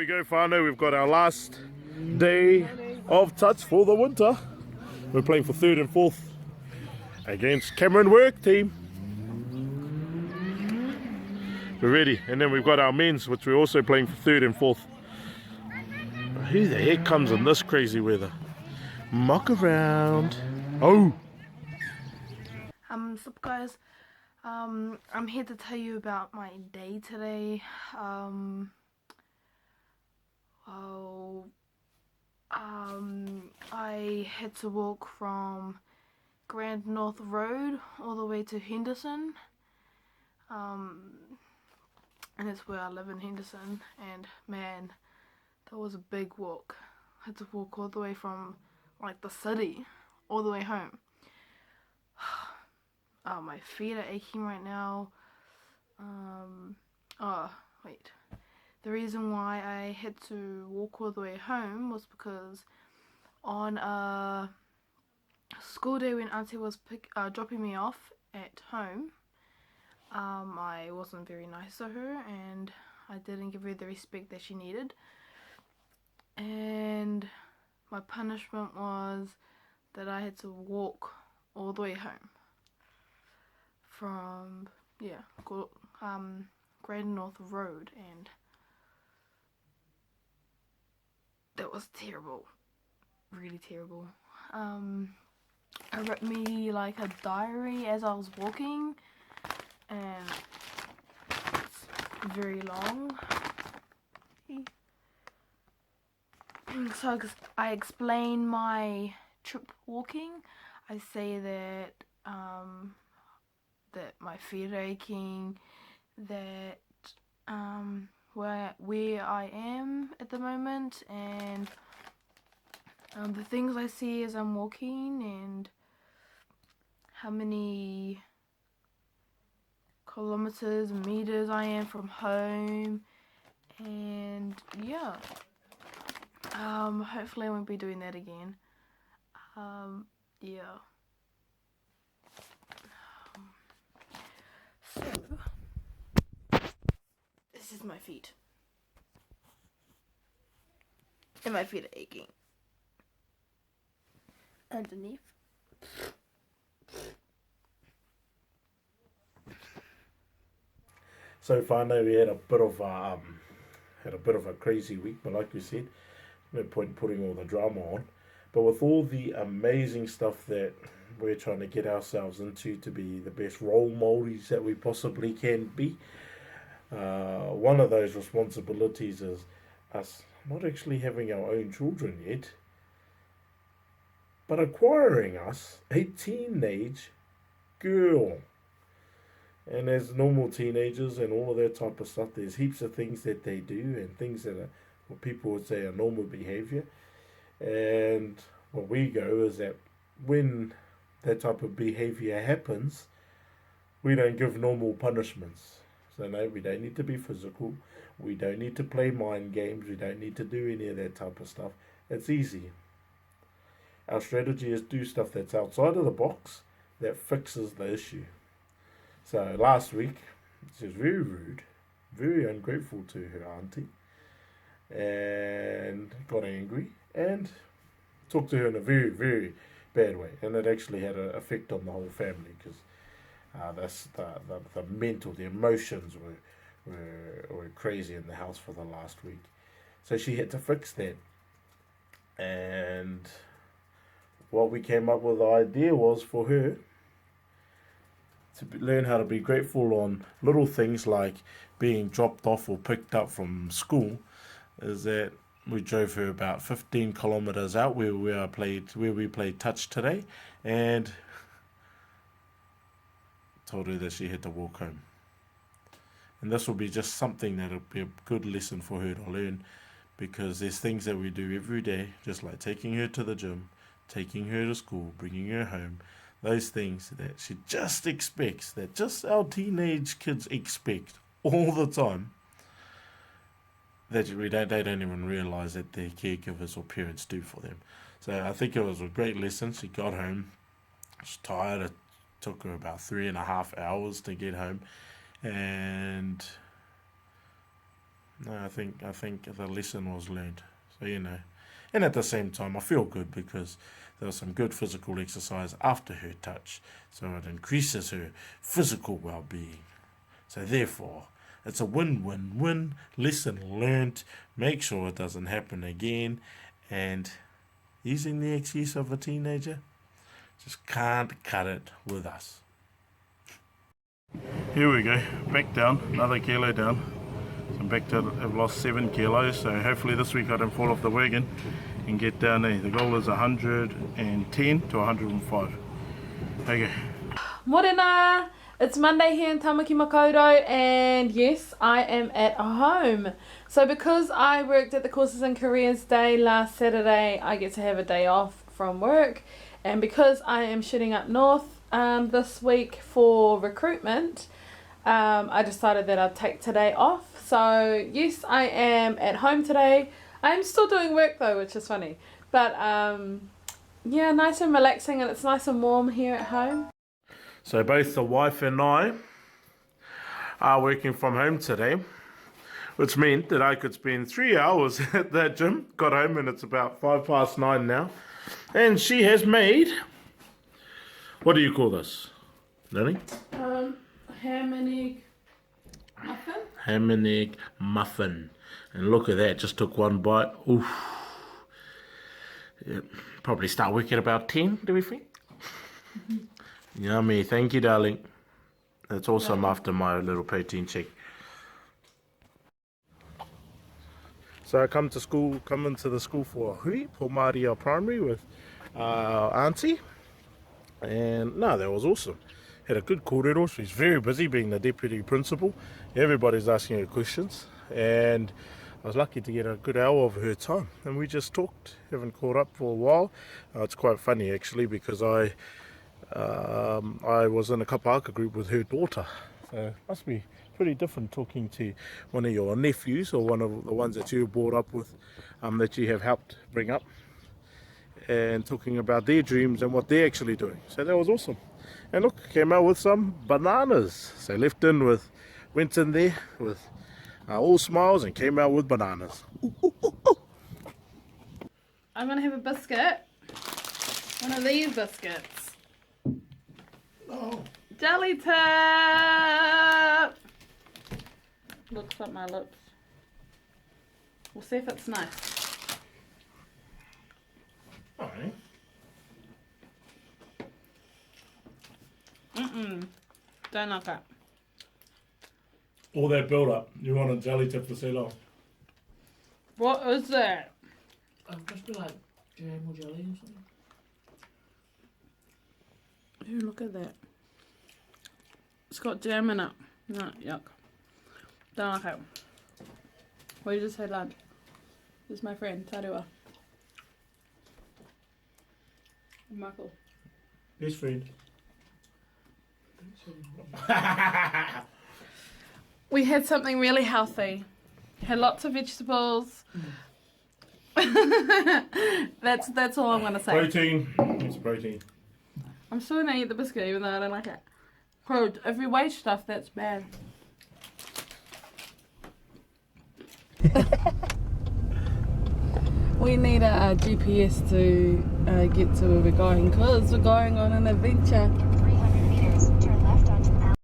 go, whanau. We've got our last day of touch for the winter. We're playing for third and fourth against Cameron Work team. We're ready, and then we've got our men's, which we're also playing for third and fourth. Who the heck comes in this crazy weather? Muck around. Oh! Sup guys, I'm here to tell you about my day today. I had to walk from Grand North Road all the way to Henderson. And it's where I live in Henderson, and man, that was a big walk. I had to walk all the way from like the city all the way home. My feet are aching right now. The reason why I had to walk all the way home was because on a school day when Auntie was dropping me off at home, I wasn't very nice to her and I didn't give her the respect that she needed. And my punishment was that I had to walk all the way home from Grand North Road, and that was terrible, really terrible. I wrote me like a diary as I was walking, and it's very long. So I explain my trip walking. I say that that my feet are aching, that where I am at the moment, and the things I see as I'm walking, and how many kilometers and meters I am from home, and yeah. Hopefully I won't be doing that again. Yeah. So, this is my feet. And my feet are aching. Underneath. So far now we had a bit of a crazy week, but like you said, no point putting all the drama on. But with all the amazing stuff that we're trying to get ourselves into to be the best role models that we possibly can be, one of those responsibilities is us not actually having our own children yet, but acquiring us a teenage girl. And as normal teenagers and all of that type of stuff, there's heaps of things that they do and things that are what people would say are normal behaviour. And what we go is that when that type of behaviour happens, we don't give normal punishments. So no, we don't need to be physical. We don't need to play mind games. We don't need to do any of that type of stuff. It's easy. Our strategy is do stuff that's outside of the box that fixes the issue. So last week, she was very rude, very ungrateful to her auntie, and got angry and talked to her in a very, very bad way. And it actually had an effect on the whole family because the mental, the emotions were crazy in the house for the last week. So she had to fix that. And what we came up with the idea was for her to learn how to be grateful on little things like being dropped off or picked up from school, is that we drove her about 15 kilometres out where we played touch today, and told her that she had to walk home. And this will be just something that'll be a good lesson for her to learn, because there's things that we do every day, just like taking her to the gym, taking her to school, bringing her home, those things that she just expects, that just our teenage kids expect all the time, that they don't even realise that their caregivers or parents do for them. So I think it was a great lesson. She got home, she was tired. It took her about 3.5 hours to get home, and No, I think the lesson was learned. So, you know. And at the same time, I feel good because there was some good physical exercise after her touch. So it increases her physical well-being. So therefore, it's a win-win-win. Lesson learned. Make sure it doesn't happen again. And using the excuse of a teenager, just can't cut it with us. Here we go. Back down. Another kilo down. So I'm back to, I've lost 7 kilos. So hopefully this week I don't fall off the wagon and get down there. The goal is 110 to 105. Okay. Morena! It's Monday here in Tamaki Makaurau, and yes, I am at home. So because I worked at the Courses and Careers Day last Saturday, I get to have a day off from work. And because I am shooting up north this week for recruitment, I decided that I'd take today off. So yes, I am at home today. I'm still doing work though, which is funny. But yeah, nice and relaxing, and it's nice and warm here at home. So both the wife and I are working from home today, which meant that I could spend 3 hours at that gym. Got home and it's about 9:05 now. And she has made, what do you call this, Lily? Ham and egg muffin. Ham and egg muffin. And look at that, just took one bite. Oof. Yeah, probably start work at about 10, do we think? Yummy, thank you, darling. That's awesome after my little protein shake. So I come into the school for hui, for Maria Primary with auntie. And no, that was awesome. Had a good kōrero. She's very busy being the deputy principal. Everybody's asking her questions. And I was lucky to get a good hour of her time. And we just talked, haven't caught up for a while. It's quite funny actually because I was in a kapahaka group with her daughter. So it must be pretty different talking to one of your nephews or one of the ones that you brought up with, that you have helped bring up, and talking about their dreams and what they're actually doing. So that was awesome. And look, came out with some bananas. So went in there with all smiles and came out with bananas. Ooh, ooh, ooh, ooh. I'm going to have a biscuit. One of these biscuits. Oh. Jelly tip! Looks like my lips. We'll see if it's nice. Alright. Don't like it. All that build up. You want a jelly tip for so long? What is that? Just be like jam or jelly or something. Ooh, look at that. It's got jam in it. No, yuck. Don't like it. We just had lunch. This is my friend, Tarua. And Michael. Best friend. We had something really healthy. Had lots of vegetables. That's all I'm gonna say. Protein. It's protein. I'm still gonna eat the biscuit even though I don't like it. Bro, if we waste stuff, that's bad. We need a GPS to get to where we're going because we're going on an adventure. 300 meters, turn left onto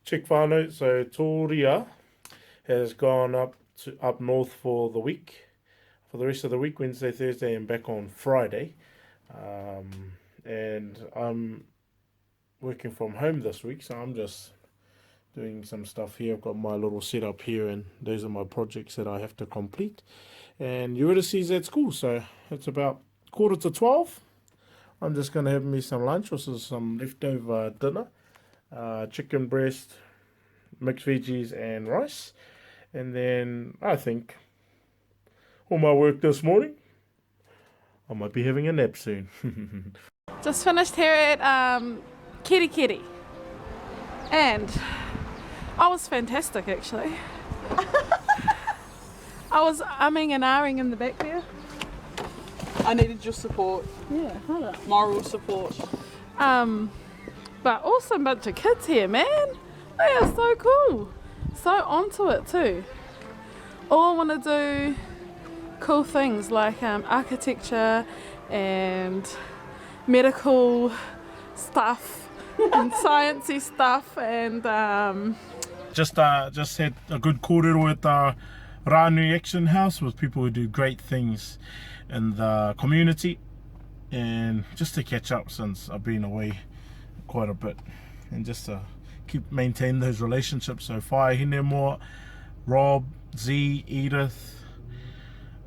Check whanau, so Toria has gone up north for the week, for the rest of the week, Wednesday, Thursday, and back on Friday. And I'm working from home this week, so I'm just doing some stuff here. I've got my little setup here, and those are my projects that I have to complete. And Eurydice's at school, so it's about 11:45. I'm just going to have me some lunch, which is some leftover dinner. Chicken breast, mixed veggies and rice. And then I think all my work this morning, I might be having a nap soon. Just finished here at Kiri Kiri. And I was fantastic actually. I was umming and ahhing in the back there. I needed your support. Yeah, hold up. Moral support. But awesome bunch of kids here, man. They are so cool. So onto it too. all want to do cool things like architecture and medical stuff and sciencey stuff, and Just had a good kōrero at the Arohanui Action House with people who do great things in the community, and just to catch up since I've been away quite a bit, and just to maintain those relationships. So Whae Hine Moa, Rob, Z, Edith,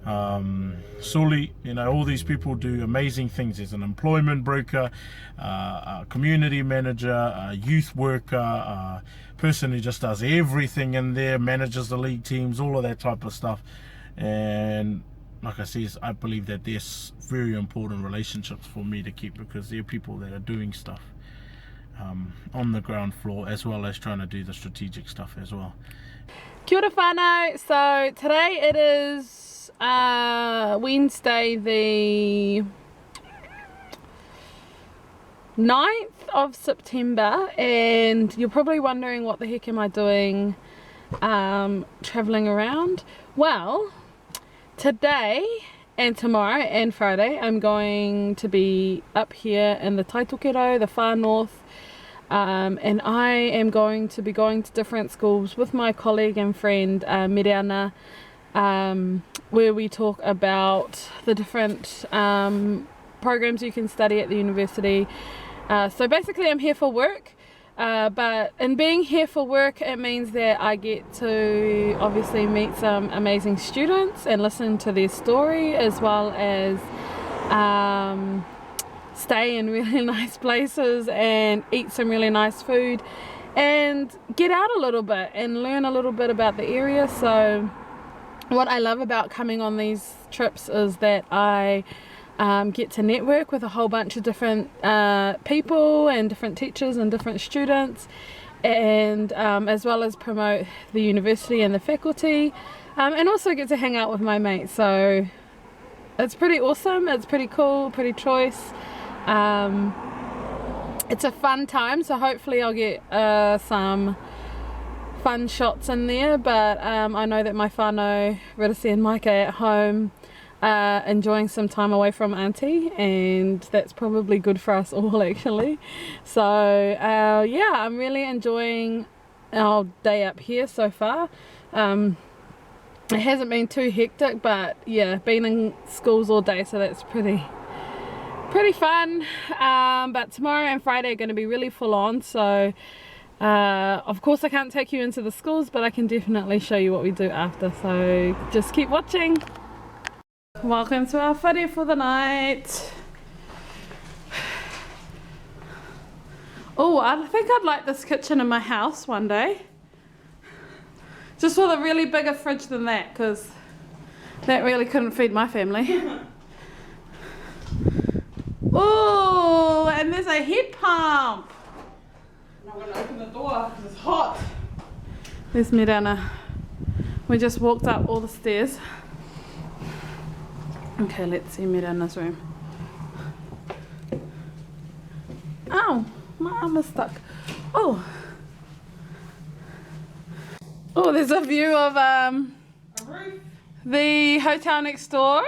Sully, you know, all these people do amazing things. There's an employment broker, a community manager, a youth worker, a person who just does everything in there, manages the league teams, all of that type of stuff. And like I said, I believe that there's very important relationships for me to keep, because they're people that are doing stuff on the ground floor, as well as trying to do the strategic stuff as well. Kia ora whanau. So today it is Wednesday the 9th of September, and you're probably wondering what the heck am I doing travelling around. Well, today and tomorrow and Friday I'm going to be up here in the Taitokero, the far north, and I am going to be going to different schools with my colleague and friend Miriana, where we talk about the different programs you can study at the university. So basically I'm here for work, but in being here for work, it means that I get to obviously meet some amazing students and listen to their story, as well as stay in really nice places and eat some really nice food and get out a little bit and learn a little bit about the area. So what I love about coming on these trips is that I get to network with a whole bunch of different people and different teachers and different students, and as well as promote the university and the faculty, and also get to hang out with my mates. So it's pretty awesome, it's pretty cool, pretty choice. It's a fun time, so hopefully I'll get some fun shots in there, but I know that my whanau, Ririsi and Mike, are at home enjoying some time away from Auntie, and that's probably good for us all actually. So yeah, I'm really enjoying our day up here so far. It hasn't been too hectic, but yeah, been in schools all day, so that's pretty fun. But tomorrow and Friday are going to be really full on, so of course I can't take you into the schools, but I can definitely show you what we do after, so just keep watching. Welcome to our whare for the night. Oh, I think I'd like this kitchen in my house one day, just with a really bigger fridge than that, because that really couldn't feed my family. Oh, and there's a heat pump. I'm not going to open the door because it's hot. There's Mirana. We just walked up all the stairs. Okay, let's see Mirana's room. Ow, my arm is stuck. Oh. Oh, there's a view of A roof. the hotel next door.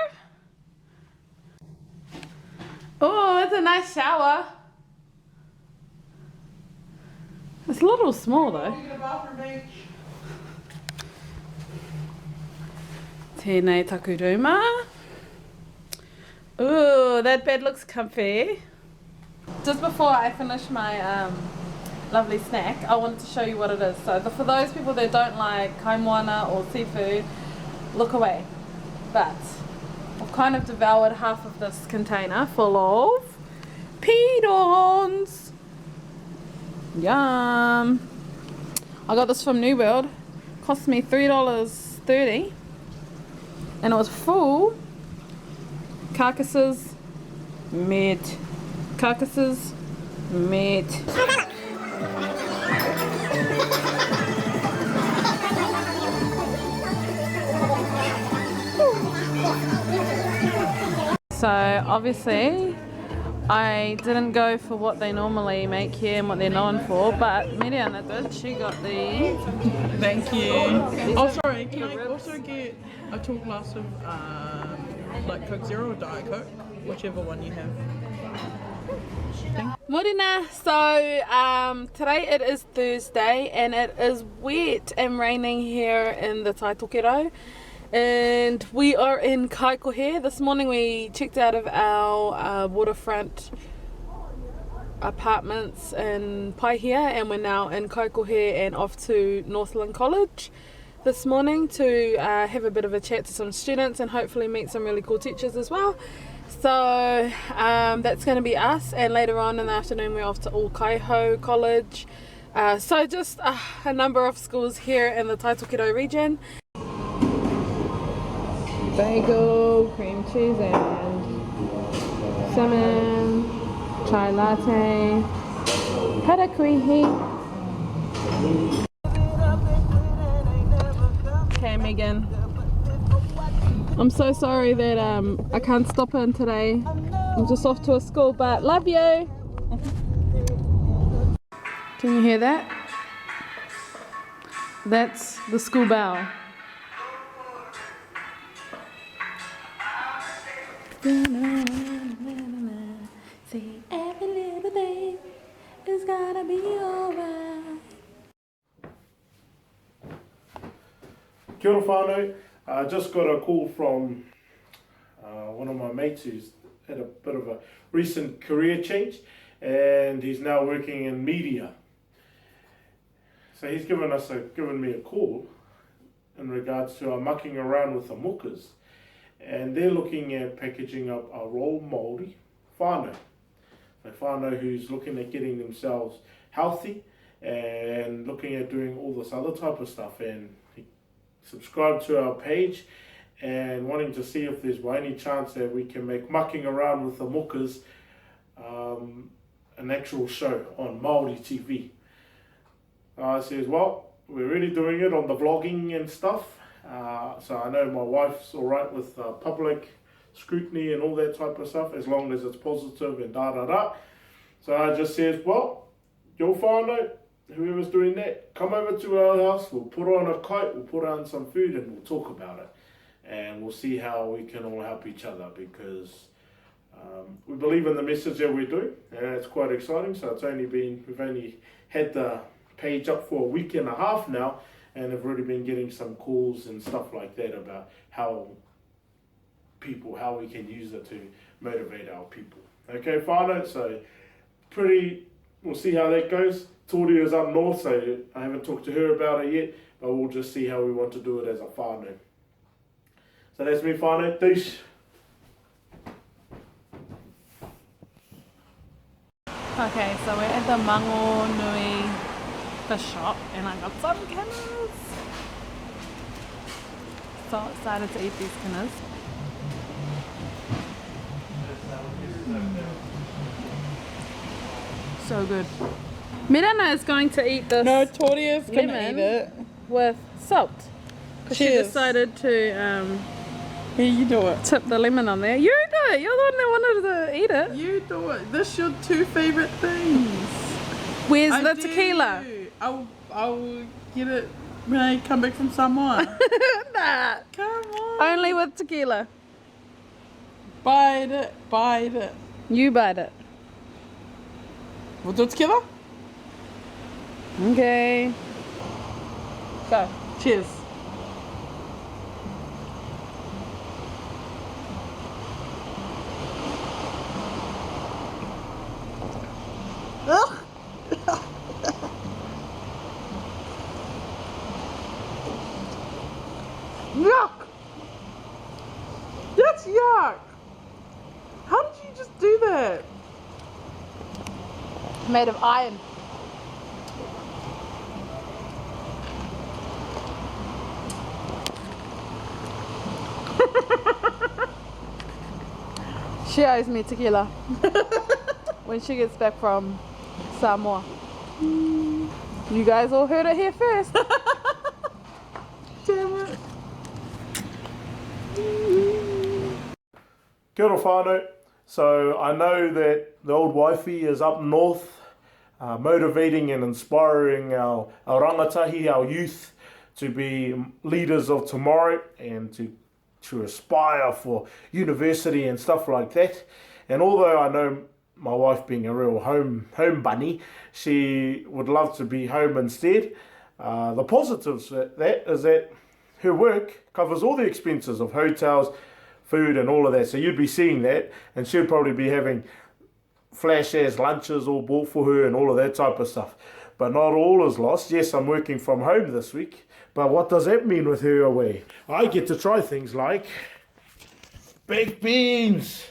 Oh, that's a nice shower. It's a little small though. You get a bathroom each. Tēnei taku ruma. Ooh, that bed looks comfy. Just before I finish my lovely snack, I wanted to show you what it is. So for those people that don't like kaimoana or seafood, look away. But I've kind of devoured half of this container full of pedons. Yum. I got this from New World. Cost me $3.30, and it was full. Carcasses, meat. Carcasses, meat. So obviously I didn't go for what they normally make here and what they're known for, but Miriana did. She got the... Thank you. Oh, sorry. Can I also get a tall glass of like Coke Zero or Diet Coke, whichever one you have? Morena, so today it is Thursday and it is wet and raining here in the Taitokero. And we are in Kaikohe. This morning we checked out of our waterfront apartments in Paihia and we're now in Kaikohe and off to Northland College this morning to have a bit of a chat to some students and hopefully meet some really cool teachers as well. So that's going to be us, and later on in the afternoon we're off to Aotearoa College. So just a number of schools here in the Taitokero region. Bagel, cream cheese and salmon, chai latte, harakuihi. Okay, Megan. I'm so sorry that I can't stop in today. I'm just off to a school, but love you. Can you hear that? That's the school bell. See, every little thing is gonna be alright. Kia ora whanau. I just got a call from one of my mates who's had a bit of a recent career change and he's now working in media. So he's given me a call in regards to our mucking around with the Mokas, and they're looking at packaging up a raw Māori whanau. So whanau who's looking at getting themselves healthy and looking at doing all this other type of stuff, and he subscribed to our page and wanting to see if there's by any chance that we can make mucking around with the Mokas an actual show on Māori TV. I says, well, we're already doing it on the vlogging and stuff, so I know my wife's alright with public scrutiny and all that type of stuff as long as it's positive and da. So I just says, well, your whānau, whoever's doing that, come over to our house, we'll put on a kite, we'll put on some food and we'll talk about it. And we'll see how we can all help each other, because we believe in the message that we do, and it's quite exciting. So we've only had the page up for a week and a half now, and have already been getting some calls and stuff like that about how we can use it to motivate our people. Okay, whānau, so we'll see how that goes. Tordz is up north, so I haven't talked to her about it yet, but we'll just see how we want to do it as a whānau. So that's me, whānau. Teish. Okay, so we're at the Arohanui fish shop and I got some kinners. So excited to eat these kinners. So good. Mirana is going to eat this. No, Tordz can lemon eat it. with salt. Because she Cheers. decided to Here, you do it. tip the lemon on there. You do it. You're the one that wanted to eat it. You do it. This your two favourite things. Where's I the dare tequila? you. I'll get it when I come back from Samoa. Nah. Come on. Only with tequila. Bite it. You bite it. We'll do it together? Okay. Go. Cheers. Yuck! That's yuck! How did you just do that? Made of iron. She owes me tequila when she gets back from Samoa. You guys all heard it here first. Damn it. Kia ora whānau. So I know that the old wifey is up north, motivating and inspiring our rangatahi, our youth, to be leaders of tomorrow and to aspire for university and stuff like that. And although I know my wife being a real home bunny, she would love to be home instead. The positives of that is that her work covers all the expenses of hotels, food and all of that. So you'd be seeing that, and she'd probably be having flash-ass lunches all bought for her and all of that type of stuff. But not all is lost. Yes, I'm working from home this week, but what does that mean with her away? I get to try things like baked beans.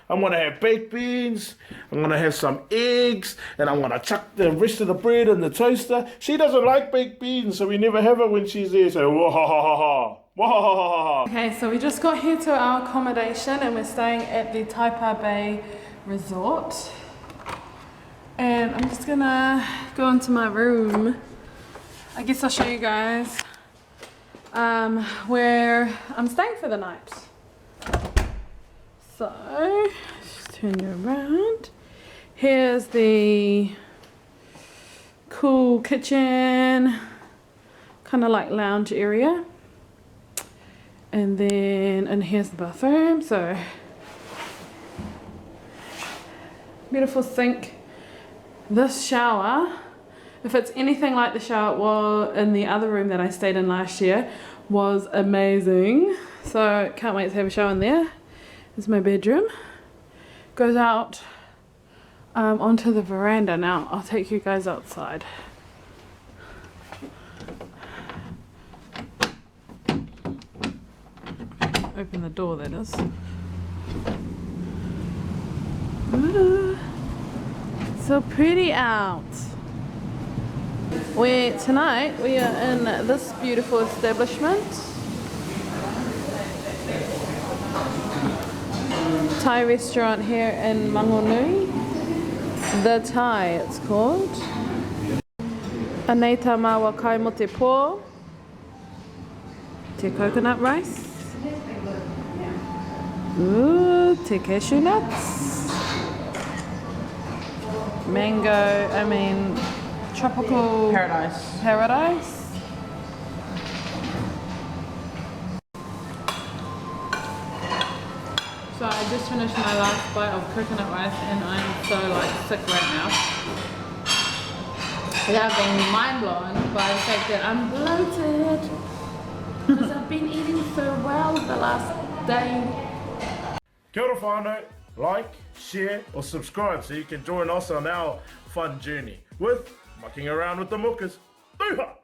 I'm going to have baked beans, I'm going to have some eggs, and I'm going to chuck the rest of the bread in the toaster. She doesn't like baked beans, so we never have her when she's there. So, wah-ha-ha-ha-ha. Wah-ha-ha-ha-ha. Okay, so we just got here to our accommodation and we're staying at the Taipa Bay Resort. And I'm just gonna go into my room. I guess I'll show you guys where I'm staying for the night. So, just turn you around. Here's the cool kitchen, kind of like lounge area. And then, and here's the bathroom. So, beautiful sink. This shower, if it's anything like the shower in the other room that I stayed in last year, was amazing. So, can't wait to have a shower in there. This is my bedroom. Goes out onto the veranda. Now I'll take you guys outside. Open the door, that is. Ooh, so pretty out. Tonight we are in this beautiful establishment. Thai restaurant here in Whanau. The Thai, it's called. Aneta mawa kai mo te pō. Te coconut rice. Ooh, te cashew nuts. Tropical paradise. So I just finished my last bite of coconut rice and I'm so sick right now. Without being mind blown by the fact that I'm bloated because I've been eating so well the last day. Kia ora whanau, like, share or subscribe so you can join us on our fun journey with mucking around with the Mokas. Tūha!